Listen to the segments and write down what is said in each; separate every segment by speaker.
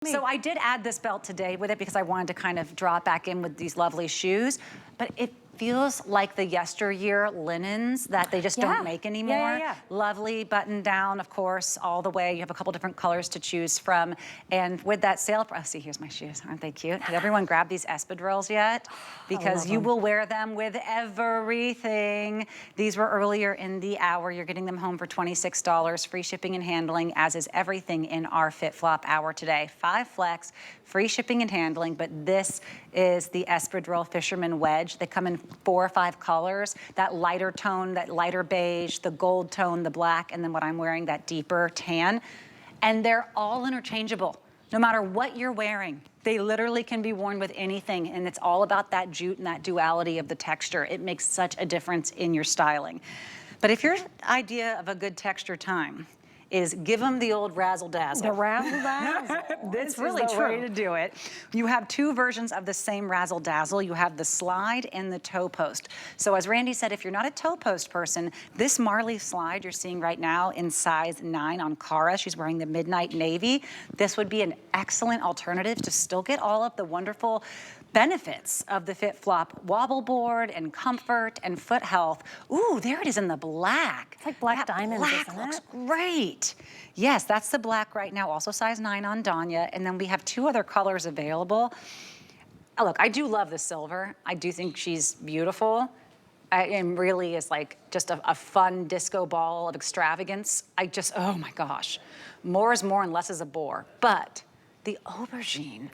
Speaker 1: So I did add this belt today with it because I wanted to kind of draw it back in with these lovely shoes, but it feels like the yesteryear linens that they just don't make anymore. Lovely button down, of course, all the way. You have a couple different colors to choose from. And with that sale, oh, see, here's my shoes. Aren't they cute? Did everyone grab these espadrilles yet? Because you will wear them with everything. These were earlier in the hour. You're getting them home for $26, free shipping and handling, as is everything in our FitFlop hour today. 5 flex, free shipping and handling, but this is the espadrille fisherman wedge. They come in 4 or 5 colors, that lighter tone, that lighter beige, the gold tone, the black, and then what I'm wearing, that deeper tan. And they're all interchangeable. No matter what you're wearing, they literally can be worn with anything, and it's all about that jute and that duality of the texture. It makes such a difference in your styling. But if your idea of a good texture time is give them the old razzle dazzle.
Speaker 2: The razzle dazzle.
Speaker 1: This is really the way to do it. You have 2 versions of the same razzle dazzle. You have the slide and the toe post. So as Randy said, if you're not a toe post person, this Marli slide you're seeing right now in size 9 on Cara, she's wearing the midnight navy. This would be an excellent alternative to still get all of the wonderful benefits of the FitFlop wobble board and comfort and foot health. Ooh, there it is in the black.
Speaker 2: It's like black diamonds,
Speaker 1: black
Speaker 2: isn't
Speaker 1: looks
Speaker 2: it?
Speaker 1: great. Yes, that's the black right now, also size 9 on Danya. And then we have 2 other colors available. Oh, look, I do love the silver. I do think she's beautiful. And really is like just a fun disco ball of extravagance. Oh my gosh. More is more and less is a bore. But the aubergine,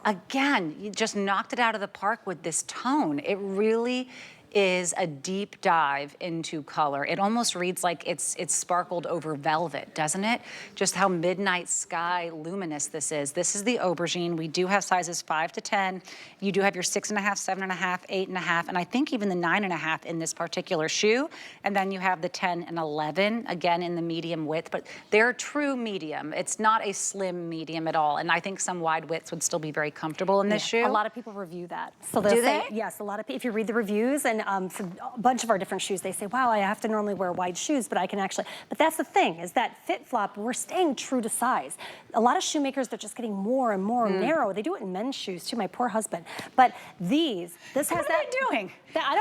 Speaker 1: again, you just knocked it out of the park with this tone. It really is a deep dive into color. It almost reads like it's sparkled over velvet, doesn't it? Just how midnight sky luminous this is. This is the aubergine. We do have sizes 5 to 10. You do have your 6.5, 7.5, 8.5, and I think even the 9.5 in this particular shoe. And then you have the 10 and 11, again in the medium width, but they're true medium. It's not a slim medium at all. And I think some wide widths would still be very comfortable in this shoe.
Speaker 2: A lot of people review that. So they'll say, yes, a lot of people, if you read the reviews, and for a bunch of our different shoes, they say, wow, I have to normally wear wide shoes, but I can actually, but that's the thing, is that FitFlop, we're staying true to size. A lot of shoemakers, they're just getting more and more narrow. They do it in men's shoes too, my poor husband. But these, this has
Speaker 1: what are they doing?
Speaker 2: I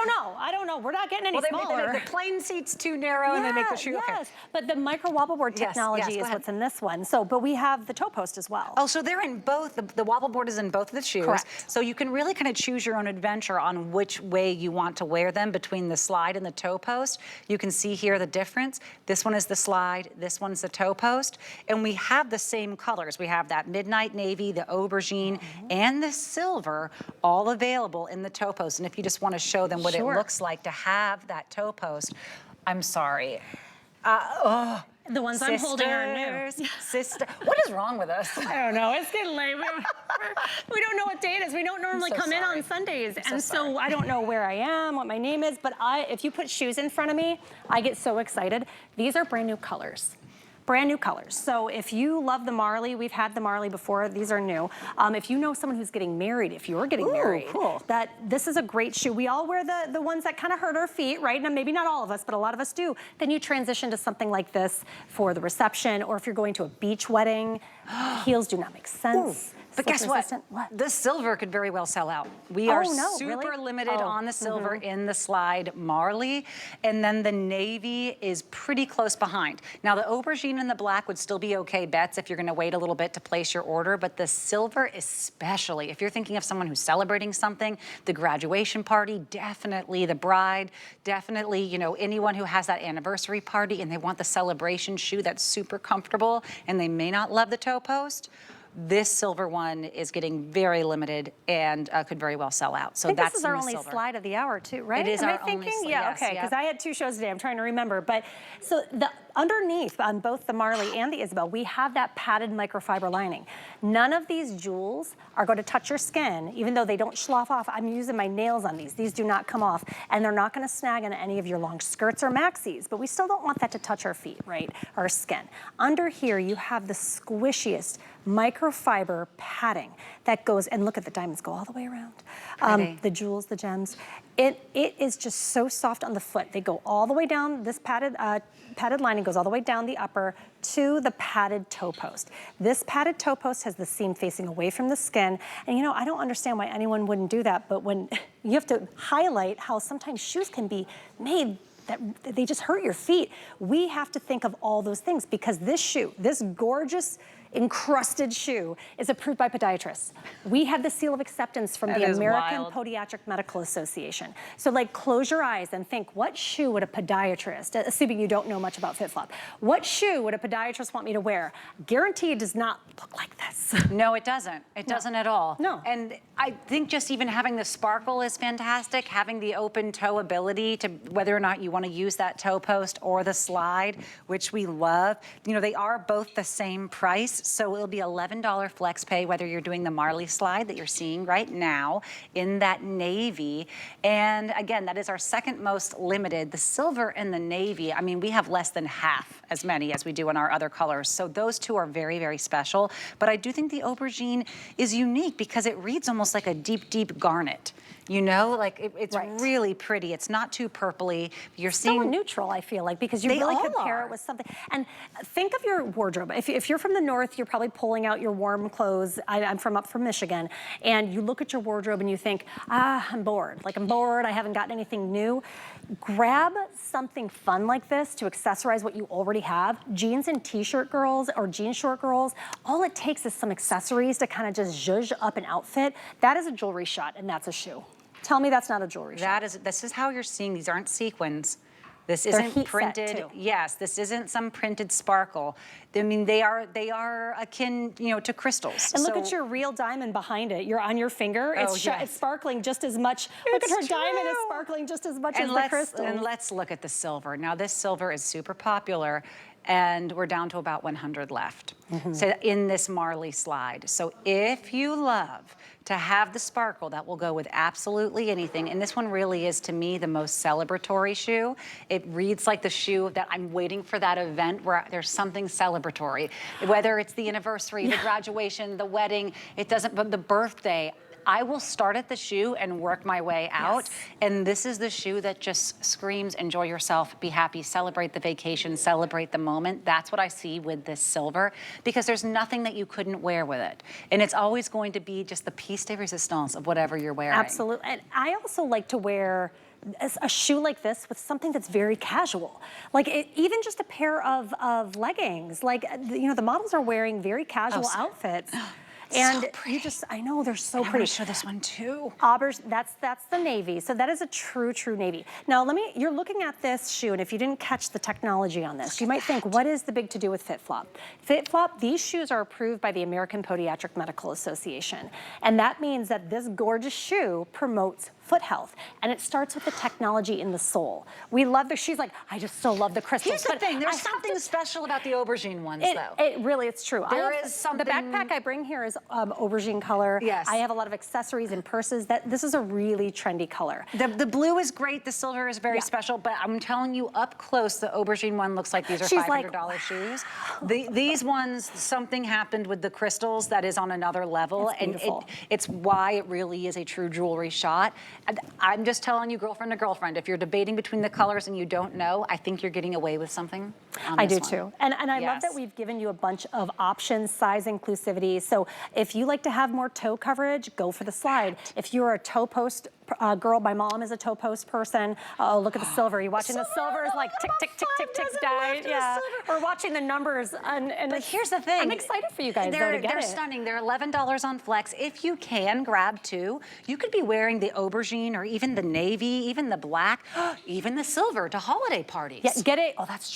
Speaker 2: don't know. We're not getting any smaller.
Speaker 1: The plain seat's too narrow and they make the shoe,
Speaker 2: Yes, but the Microwobbleboard technology is what's in this one. So, but we have the toe post as well.
Speaker 1: Oh, so they're in both, the Wobbleboard is in both of the shoes.
Speaker 2: Correct.
Speaker 1: So you can really kind of choose your own adventure on which way you want to wear them between the slide and the toe post. You can see here the difference. This one is the slide, this one's the toe post. And we have the same colors. We have that midnight navy, the aubergine, and the silver, all available in the toe post. And if you just want to show them what it looks like to have that toe post, I'm sorry.
Speaker 2: The ones I'm holding are new.
Speaker 1: Sister, what is wrong with us?
Speaker 2: I don't know. It's getting late. We don't know what day it is. We don't normally come in on Sundays, and so I don't know where I am, what my name is. But if you put shoes in front of me, I get so excited. These are brand new colors. Brand new colors. So if you love the Marli, we've had the Marli before, these are new. If you know someone who's getting married, if you're getting married, this is a great shoe. We all wear the ones that kind of hurt our feet, right? Now, maybe not all of us, but a lot of us do. Then you transition to something like this for the reception, or if you're going to a beach wedding, heels do not make sense.
Speaker 1: But guess what? The silver could very well sell out. We are super limited on the silver in the slide Marli, and then the navy is pretty close behind. Now the aubergine and the black would still be okay bets if you're gonna wait a little bit to place your order, but the silver especially, if you're thinking of someone who's celebrating something, the graduation party, definitely the bride, definitely, you know, anyone who has that anniversary party and they want the celebration shoe that's super comfortable and they may not love the toe post, this silver one is getting very limited and could very well sell out. So that's
Speaker 2: this is our only slide of the hour too, right?
Speaker 1: It is our only slide.
Speaker 2: Yeah, okay, because I had 2 shows today. I'm trying to remember. But so underneath on both the Marli and the Isabelle, we have that padded microfiber lining. None of these jewels are going to touch your skin, even though they don't slough off. I'm using my nails on these. These do not come off, and they're not going to snag into any of your long skirts or maxis. But we still don't want that to touch our feet, right? Our skin. Under here, you have the squishiest microfiber padding that goes, and look at the diamonds go all the way around. The jewels, the gems. It is just so soft on the foot. They go all the way down this padded lining, goes all the way down the upper to the padded toe post. This padded toe post has the seam facing away from the skin. And you know, I don't understand why anyone wouldn't do that, but when you have to highlight how sometimes shoes can be made that they just hurt your feet. We have to think of all those things because this shoe, this gorgeous encrusted shoe is approved by podiatrists. We have the seal of acceptance from the American Podiatric Medical Association. So like close your eyes and think, what shoe would a podiatrist, assuming you don't know much about FitFlop, what shoe would a podiatrist want me to wear? Guarantee it does not look like this.
Speaker 1: No, it doesn't. It doesn't at all.
Speaker 2: No.
Speaker 1: And I think just even having the sparkle is fantastic, having the open toe ability to whether or not you want to use that toe post or the slide, which we love. You know, they are both the same price. So it'll be $11 flex pay, whether you're doing the Marli slide that you're seeing right now in that navy. And again, that is our second most limited. The silver and the navy, I mean, we have less than half as many as we do in our other colors. So those two are very, very special. But I do think the aubergine is unique because it reads almost like a deep, deep garnet. You know, like it's really pretty. It's not too purpley. You're seeing
Speaker 2: still neutral, I feel like, because you really could pair it with something. And think of your wardrobe. If you're from the north, you're probably pulling out your warm clothes. I'm up from Michigan, and you look at your wardrobe and you think, I'm bored. Like I'm bored. I haven't gotten anything new. Grab something fun like this to accessorize what you already have. Jeans and t-shirt girls or jean short girls. All it takes is some accessories to kind of just zhuzh up an outfit. That is a jewelry shot, and that's a shoe. Tell me that's not a jewelry shot.
Speaker 1: This is how you're seeing, these aren't sequins. This isn't printed. Yes, this isn't some printed sparkle. I mean, they are akin, you know, to crystals.
Speaker 2: And look at your real diamond behind it. You're on your finger. It's sparkling just as much. Look at her diamond is sparkling just as much as the crystal.
Speaker 1: And let's look at the silver. Now, this silver is super popular, and we're down to about 100 left. So in this Marli slide. So if you love to have the sparkle, that will go with absolutely anything. And this one really is, to me, the most celebratory shoe. It reads like the shoe that I'm waiting for that event where there's something celebratory. Whether it's the anniversary, the graduation, the wedding, it doesn't, but the birthday. I will start at the shoe and work my way out. And this is the shoe that just screams, enjoy yourself, be happy, celebrate the vacation, celebrate the moment. That's what I see with this silver, because there's nothing that you couldn't wear with it. And it's always going to be just the piece de resistance of whatever you're wearing.
Speaker 2: Absolutely. And I also like to wear a shoe like this with something that's very casual. Like even just a pair of leggings. Like, you know, the models are wearing very casual outfits. And
Speaker 1: so
Speaker 2: you just, I know, they're so pretty.
Speaker 1: I want to show this one too.
Speaker 2: Aubers, that's the navy. So that is a true navy. Now you're looking at this shoe, and if you didn't catch the technology on this, you might think, what is the big to-do with FitFlop? FitFlop, these shoes are approved by the American Podiatric Medical Association. And that means that this gorgeous shoe promotes foot health. And it starts with the technology in the sole. We love the shoes, like, I just still love the crystals.
Speaker 1: Here's the thing, there's something special about the aubergine ones, though.
Speaker 2: It's true.
Speaker 1: There is something.
Speaker 2: The backpack I bring here is aubergine color.
Speaker 1: Yes.
Speaker 2: I have a lot of accessories and purses. This is a really trendy color.
Speaker 1: The blue is great, the silver is very special, but I'm telling you, up close, the aubergine one looks like these are $500 shoes. These ones, something happened with the crystals that is on another level, and it's why it really is a true jewelry shot. I'm just telling you, girlfriend to girlfriend, if you're debating between the colors and you don't know, I think you're getting away with something on
Speaker 2: I
Speaker 1: this
Speaker 2: do
Speaker 1: one.
Speaker 2: too. And I love that we've given you a bunch of options, size inclusivity. So if you like to have more toe coverage, go for the slide. If you're a toe post girl, my mom is a toe post person. Oh, look at the silver. You watching the silver is like tick, tick, tick, tick, tick, die. Yeah. Or watching the numbers. But
Speaker 1: here's the thing.
Speaker 2: I'm excited for you guys though, to get
Speaker 1: They're
Speaker 2: it.
Speaker 1: stunning. They're $11 on Flex. If you can grab two, you could be wearing the aubergine or even the navy, even the black, even the silver to holiday parties.
Speaker 2: Yeah, get it. Oh, that's true.